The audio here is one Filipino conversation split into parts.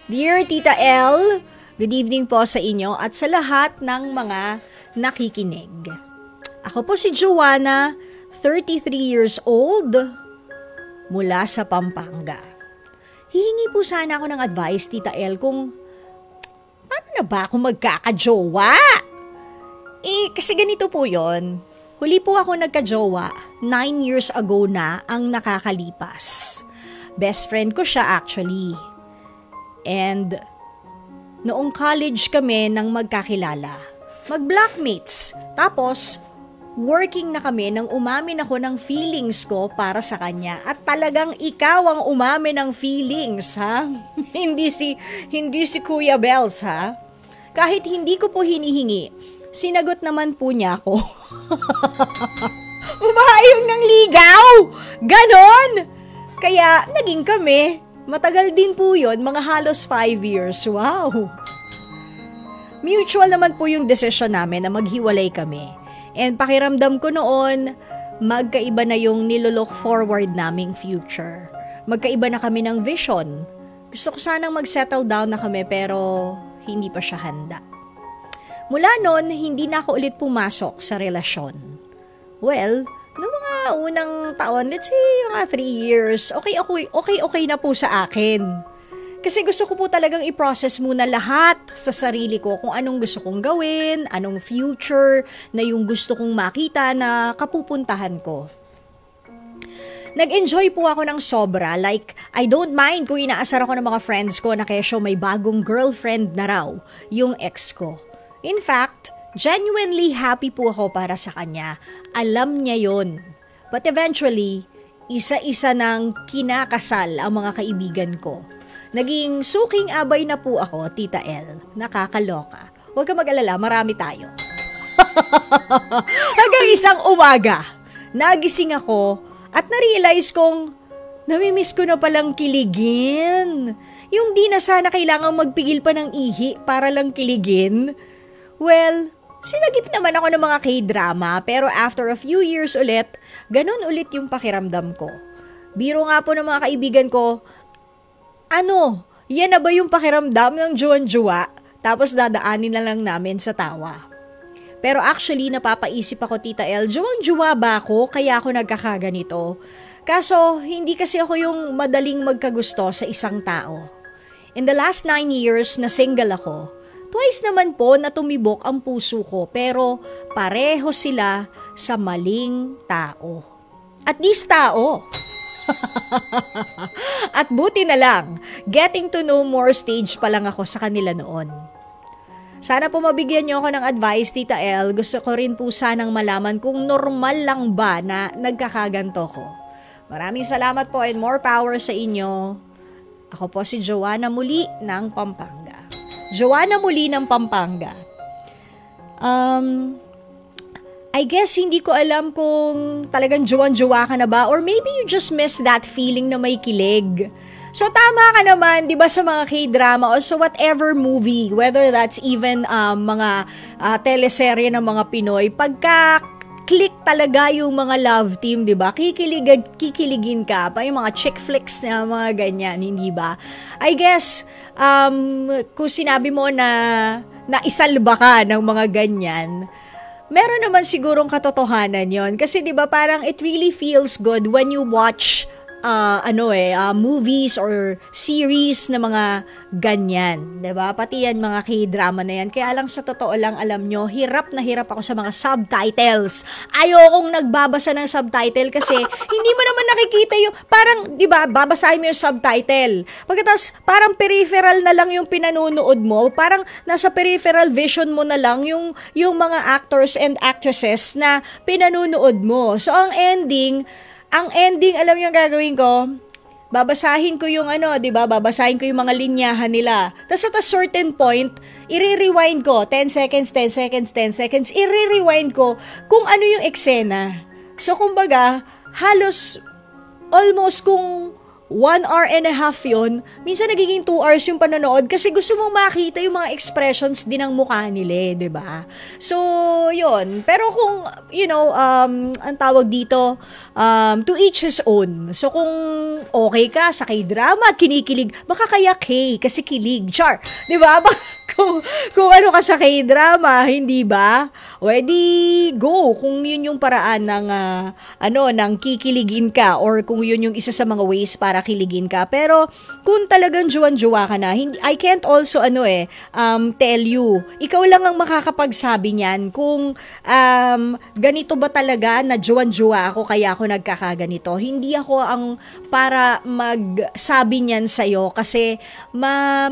Dear Tita L, good evening po sa inyo at sa lahat ng mga nakikinig. Ako po si Joanna, 33 years old, mula sa Pampanga. Hihingi po sana ako ng advice, Tita L, kung paano na ba ako magkakajowa? Kasi ganito po yon. Huli po ako nagkajowa, 9 years ago na ang nakakalipas. Best friend ko siya actually. And noong college kami nang magkakilala. Mag-blackmates. Tapos, working na kami nang umamin ako ng feelings ko para sa kanya. At talagang ikaw ang umamin ng feelings, ha? hindi si Kuya Bells, ha? Kahit hindi ko po hinihingi, sinagot naman po niya ako. Umayong ng ligaw! Ganon! Kaya, naging kami. Matagal din po yun, mga halos 5 years. Wow! Mutual naman po yung desisyon namin na maghiwalay kami. And pakiramdam ko noon, magkaiba na yung nilolook forward naming future. Magkaiba na kami ng vision. Gusto ko sanang mag-settle down na kami pero hindi pa siya handa. Mula noon, hindi na ako ulit pumasok sa relasyon. Well, noong mga unang taon, let's say mga 3 years, okay na po sa akin. Kasi gusto ko po talagang i-process muna lahat sa sarili ko kung anong gusto kong gawin, anong future na yung gusto kong makita na kapupuntahan ko. Nag-enjoy po ako ng sobra, like I don't mind kung inaasar ako ng mga friends ko na kesyo may bagong girlfriend na raw, yung ex ko. In fact, genuinely happy po ako para sa kanya. Alam niya yon. But eventually, isa-isa nang kinakasal ang mga kaibigan ko. Naging suking abay na po ako, Tita L. Nakakaloka. Huwag ka mag-alala, marami tayo. Hanggang isang umaga, nagising ako at na-realize kong namimiss ko na palang kiligin. Yung di na sana kailangang magpigil pa ng ihi para lang kiligin. Well, sinagip naman ako ng mga K-drama pero after a few years ulit, ganun ulit yung pakiramdam ko. Biro nga po ng mga kaibigan ko, yan na ba yung pakiramdam ng juwan-juwa? Tapos dadaanin na lang namin sa tawa. Pero actually, napapaisip ako, Tita L, juwang-juwa ba ako kaya ako nagkakaganito? Kaso, hindi kasi ako yung madaling magkagusto sa isang tao. In the last 9 years na single ako, twice naman po na tumibok ang puso ko pero pareho sila sa maling tao. At least tao. At buti na lang, getting to know more stage pa lang ako sa kanila noon. Sana po mabigyan niyo ako ng advice, Tita L. Gusto ko rin po sanang malaman kung normal lang ba na nagkakaganto ko. Maraming salamat po and more power sa inyo. Ako po si Joanna Muli ng Pampanga. Joanna Muli ng Pampanga. I guess hindi ko alam kung talagang jowa-jowa ka na ba or maybe you just miss that feeling na may kilig. So tama ka naman, 'di ba, sa mga K-drama or sa whatever movie, whether that's even mga teleserye ng mga Pinoy, pagka click talaga yung mga love team, 'di ba? Kikiligin ka pa yung mga chick flicks na mga ganyan, hindi ba? I guess kung sinabi mo na naisalba ka ng mga ganyan, meron naman sigurong katotohanan yon. Kasi 'di ba parang it really feels good when you watch movies or series na mga ganyan, 'di ba? Pati yan mga K-drama na yan. Kaya lang sa totoo lang, alam nyo, hirap na hirap ako sa mga subtitles. Ayokong nagbabasa ng subtitle kasi hindi mo naman nakikita yung parang, 'di ba, babasahin mo yung subtitle. Pagkatapos parang peripheral na lang yung pinanonood mo, parang nasa peripheral vision mo na lang yung mga actors and actresses na pinanonood mo. So ang ending, alam niyo ang gagawin ko? Babasahin ko yung babasahin ko yung mga linyahan nila. Tapos at a certain point, i-rewind ko, 10 seconds, i-rewind ko kung ano yung eksena. So kumbaga, halos almost kung 1.5 hours yun, minsan nagiging 2 hours yung panonood kasi gusto mong makita yung mga expressions din ng mukha nila, diba? So, yun. Pero kung, ang tawag dito, to each his own. So, kung okay ka sa K-drama, kinikilig, baka kaya K, kasi kilig, char, diba? Kung ano ka sa K-drama, hindi ba? O edi go kung yun yung paraan ng ng kikiligin ka or kung yun yung isa sa mga ways para kiligin ka. Pero kung talagang juwan-juwa ka na, hindi, I can't also tell you. Ikaw lang ang makakapagsabi niyan kung ganito ba talaga na juwan-juwa ako kaya ako nagkakaganito. Hindi ako ang para magsabi niyan sa'yo kasi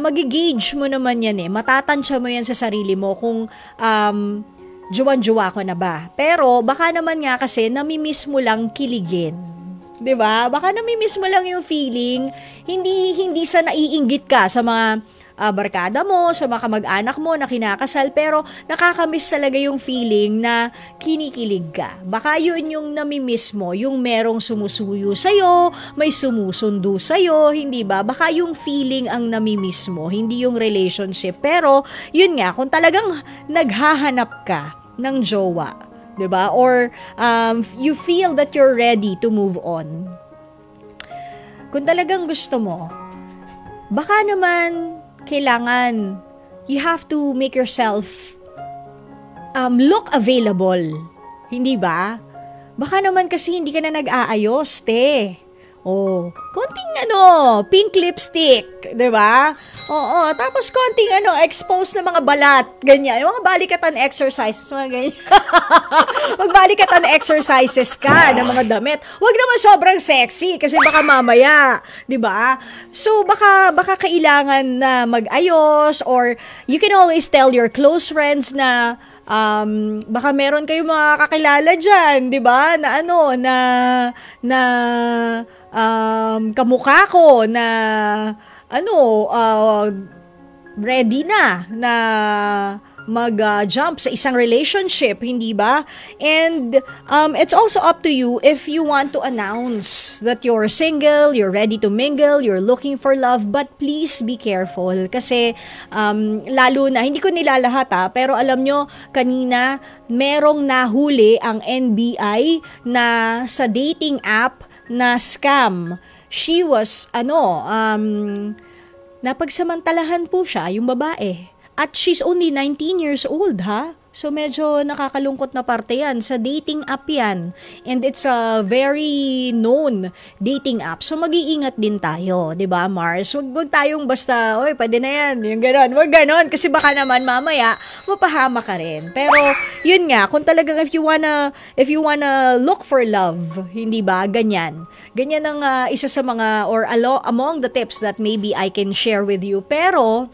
mag-gauge mo naman yan matatansya mo yan sa sarili mo kung juwan-juwa ko na ba. Pero baka naman nga kasi namimiss mo lang kiligin. 'Di ba? Baka namimiss mo lang yung feeling, hindi sa naiinggit ka sa mga barkada mo, sa mga kamag-anak mo na kinakasal, pero nakakamiss talaga yung feeling na kinikilig ka. Baka yun yung namimiss mo, yung merong sumusuyo sa'yo, may sumusundo sa'yo, hindi ba? Baka yung feeling ang namimiss mo, hindi yung relationship. Pero, yun nga, kung talagang naghahanap ka ng jowa, 'di ba? Or you feel that you're ready to move on. Kung talagang gusto mo, baka naman kailangan you have to make yourself look available. Hindi ba? Baka naman kasi hindi ka na nag-aayos, konting pink lipstick, 'di ba? Oo, tapos konting expose na mga balat, ganyan. Yung mga balikatan exercises, mga ganyan. Magbalikatan exercises ka ng mga damit. Huwag naman sobrang sexy kasi baka mamaya, 'di ba? So baka kailangan na mag-ayos, or you can always tell your close friends na baka meron kayong mga kakilala dyan, 'di ba? Na kamukha ko na ready na mag-jump sa isang relationship, hindi ba? And it's also up to you if you want to announce that you're single, you're ready to mingle, you're looking for love, but please be careful kasi lalo na, hindi ko nilalahat pero alam nyo, kanina merong nahuli ang NBI na sa dating app na scam. She was napagsamantalahan po siya, yung babae. At she's only 19 years old, So, medyo nakakalungkot na parte yan. Sa dating app yan. And it's a very known dating app. So, mag-iingat din tayo, 'di ba, Mars? Huwag tayong basta, pwede na yan. Yung gano'n. Huwag gano'n. Kasi baka naman mamaya, mapahama ka rin. Pero, yun nga, kung talagang if you wanna look for love, hindi ba, ganyan. Ganyan ang isa sa mga, or among the tips that maybe I can share with you. Pero,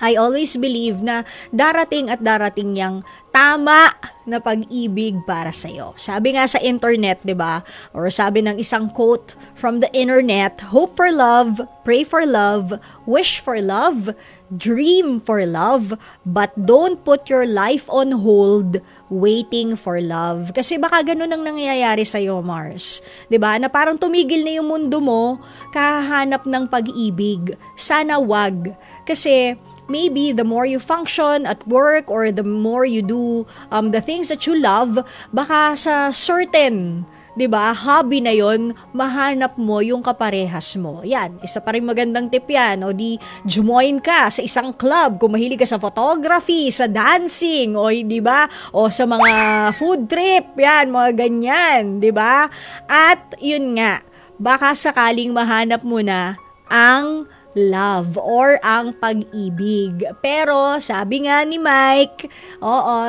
I always believe na darating at darating yang tama na pag-ibig para sa'yo. Sabi nga sa internet, 'di ba? Or sabi ng isang quote from the internet, hope for love, pray for love, wish for love, dream for love, but don't put your life on hold waiting for love. Kasi baka ganun ang nangyayari sa'yo, Mars. 'Di ba? Na parang tumigil na yung mundo mo, kahanap ng pag-ibig. Sana wag. Kasi maybe the more you function at work or the more you do the things that you love, baka sa certain, 'di ba, hobby na 'yon, mahanap mo yung kaparehas mo. Yan, isa pa rin magandang tip yan. O di, join ka sa isang club kung mahilig ka sa photography, sa dancing, o di ba? O sa mga food trip, yan, mga ganyan, 'di ba? At yun nga, baka sakaling mahanap mo na ang love or ang pag-ibig. Pero sabi nga ni Mike,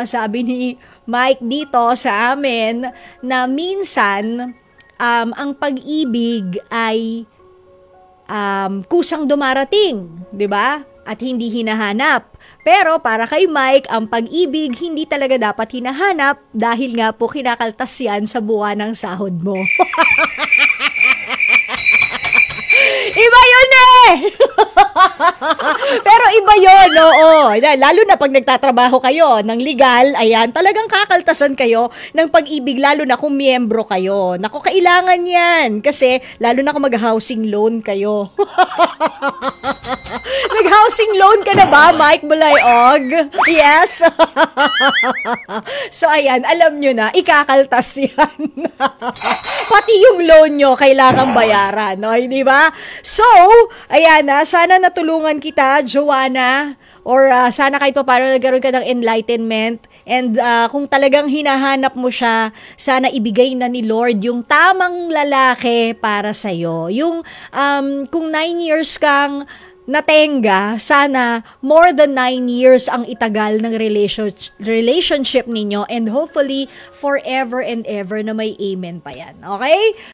sabi ni Mike dito sa amin na minsan ang pag-ibig ay kusang dumarating, 'di ba? At hindi hinahanap. Pero para kay Mike, ang pag-ibig hindi talaga dapat hinahanap dahil nga po kinakaltas yan sa buwan ng sahod mo. Iba yun Pero iba yun, oo. Lalo na pag nagtatrabaho kayo ng legal, ayan, talagang kakaltasan kayo ng pag-ibig, lalo na kung miyembro kayo. Naku, kailangan yan. Kasi, lalo na kung mag-housing loan kayo. Nag-housing loan ka na ba, Mike Bulayog? Yes. So, ayan, alam nyo na, ikakaltas yan. Pati yung loan nyo, kailangan bayaran. No? Di ba? So, ayan na, sana natulungan kita, Joanna, or sana kahit pa paano nagkaroon ka ng enlightenment, and kung talagang hinahanap mo siya, sana ibigay na ni Lord yung tamang lalaki para sa'yo. Yung kung 9 years kang natenga, sana more than 9 years ang itagal ng relationship ninyo, and hopefully forever and ever na may amen pa yan. Okay?